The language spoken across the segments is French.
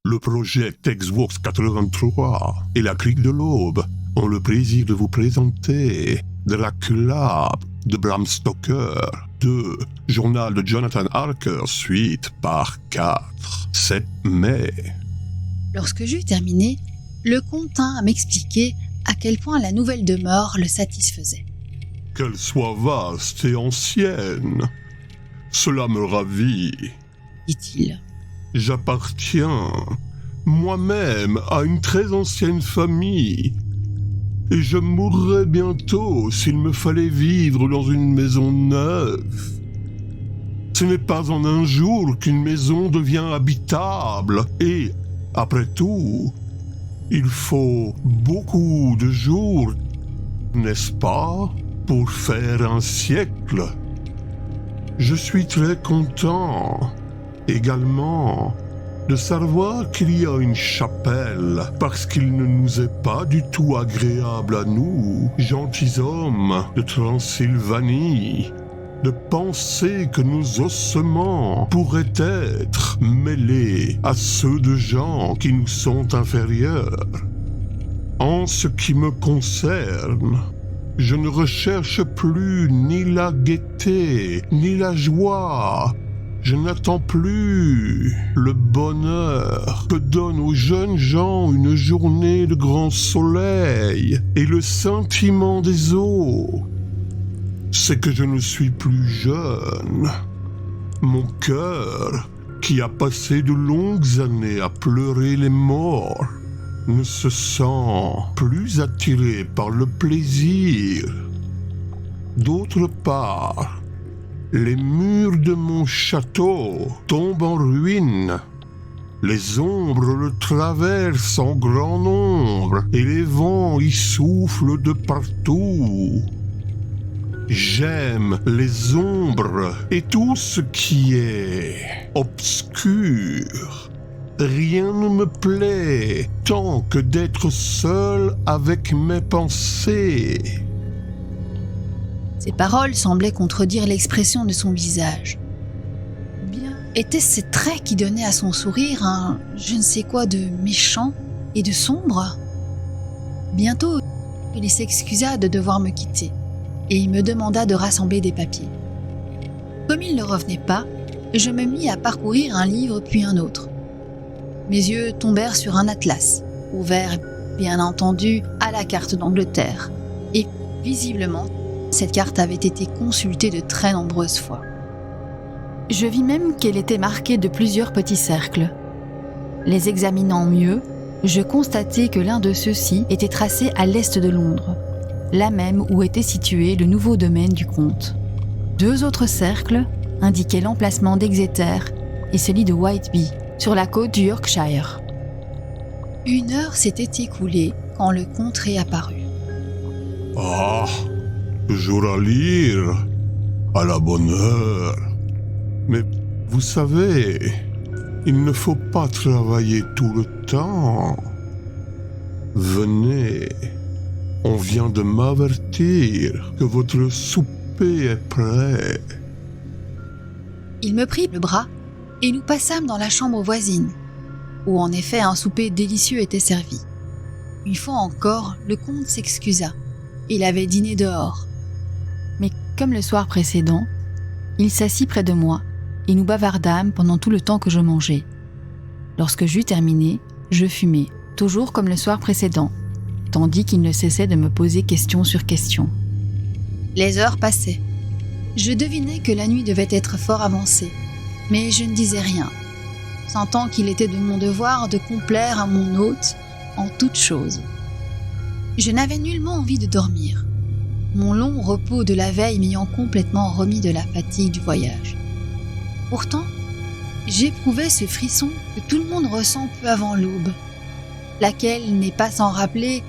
Le projet Textbox 83 et la Crique de l'Aube ont le plaisir de vous présenter Dracula de Bram Stoker 2, journal de Jonathan Harker, suite par 4, 7 mai. Lorsque j'eus terminé, le comte tint à m'expliquer à quel point la nouvelle demeure le satisfaisait. Qu'elle soit vaste et ancienne, cela me ravit, dit-il. J'appartiens moi-même à une très ancienne famille et je mourrai bientôt s'il me fallait vivre dans une maison neuve. Ce n'est pas en un jour qu'une maison devient habitable et, après tout, il faut beaucoup de jours, n'est-ce pas, pour faire un siècle. Je suis très content, également, de savoir qu'il y a une chapelle, parce qu'il ne nous est pas du tout agréable à nous, gentilshommes de Transylvanie, de penser que nos ossements pourraient être mêlés à ceux de gens qui nous sont inférieurs. En ce qui me concerne, je ne recherche plus ni la gaieté, ni la joie. Je n'attends plus le bonheur que donne aux jeunes gens une journée de grand soleil et le sentiment des eaux. C'est que je ne suis plus jeune. Mon cœur, qui a passé de longues années à pleurer les morts, ne se sent plus attiré par le plaisir. D'autre part, les murs de mon château tombent en ruine. Les ombres le traversent en grand nombre et les vents y soufflent de partout. J'aime les ombres et tout ce qui est obscur. Rien ne me plaît tant que d'être seul avec mes pensées. Ces paroles semblaient contredire l'expression de son visage. Ou bien étaient-ce ces traits qui donnaient à son sourire un je ne sais quoi de méchant et de sombre? Bientôt, il s'excusa de devoir me quitter et il me demanda de rassembler des papiers. Comme il ne revenait pas, je me mis à parcourir un livre puis un autre. Mes yeux tombèrent sur un atlas, ouvert bien entendu à la carte d'Angleterre, et visiblement, cette carte avait été consultée de très nombreuses fois. Je vis même qu'elle était marquée de plusieurs petits cercles. Les examinant mieux, je constatai que l'un de ceux-ci était tracé à l'est de Londres, là même où était situé le nouveau domaine du comte. 2 autres cercles indiquaient l'emplacement d'Exeter et celui de Whitby, sur la côte du Yorkshire. 1 heure s'était écoulée quand le comte réapparut. Ah, toujours à lire, à la bonne heure. Mais vous savez, il ne faut pas travailler tout le temps. Venez, on vient de m'avertir que votre souper est prêt. Il me prit le bras et nous passâmes dans la chambre voisine, où en effet un souper délicieux était servi. Une fois encore, le comte s'excusa. Il avait dîné dehors. Mais comme le soir précédent, il s'assit près de moi et nous bavardâmes pendant tout le temps que je mangeais. Lorsque j'eus terminé, je fumai, toujours comme le soir précédent, tandis qu'il ne cessait de me poser question sur question. Les heures passaient. Je devinais que la nuit devait être fort avancée, mais je ne disais rien, sentant qu'il était de mon devoir de complaire à mon hôte en toutes choses. Je n'avais nullement envie de dormir, mon long repos de la veille m'ayant complètement remis de la fatigue du voyage. Pourtant, j'éprouvais ce frisson que tout le monde ressent peu avant l'aube, laquelle n'est pas sans rappeler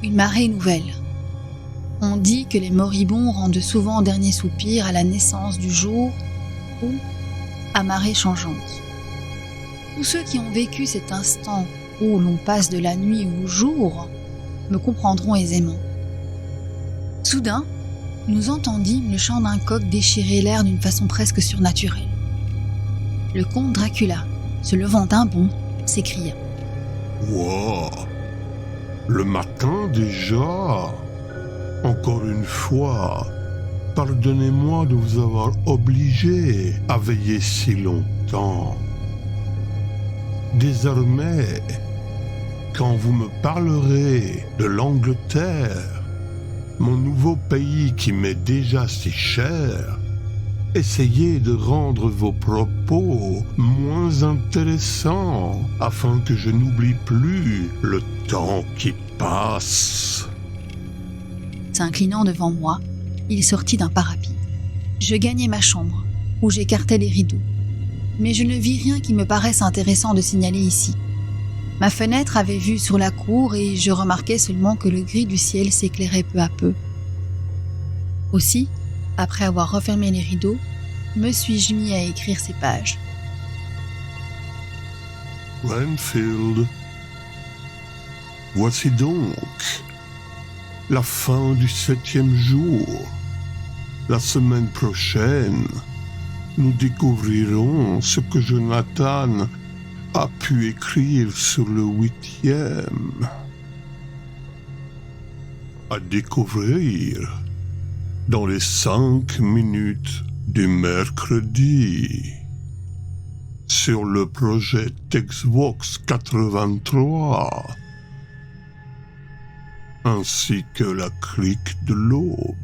une marée nouvelle. On dit que les moribonds rendent souvent un dernier soupir à la naissance du jour ou à marée changeante. Tous ceux qui ont vécu cet instant où l'on passe de la nuit au jour me comprendront aisément. Soudain, nous entendîmes le chant d'un coq déchirer l'air d'une façon presque surnaturelle. Le comte Dracula, se levant d'un bond, s'écria. Wow. Le matin déjà? Encore une fois, pardonnez-moi de vous avoir obligé à veiller si longtemps. Désormais, quand vous me parlerez de l'Angleterre, mon nouveau pays qui m'est déjà si cher, essayez de rendre vos propos moins intéressants afin que je n'oublie plus le temps qui passe. S'inclinant devant moi, il sortit d'un pas rapide. Je gagnai ma chambre, où j'écartai les rideaux. Mais je ne vis rien qui me paraisse intéressant de signaler ici. Ma fenêtre avait vue sur la cour et je remarquais seulement que le gris du ciel s'éclairait peu à peu. Aussi, après avoir refermé les rideaux, me suis-je mis à écrire ces pages. Renfield, voici donc la fin du 7e jour. La semaine prochaine, nous découvrirons ce que Jonathan a pu écrire sur le 8e. À découvrir dans les 5 minutes du mercredi sur le projet Textbox 83 ainsi que la crique de l'aube.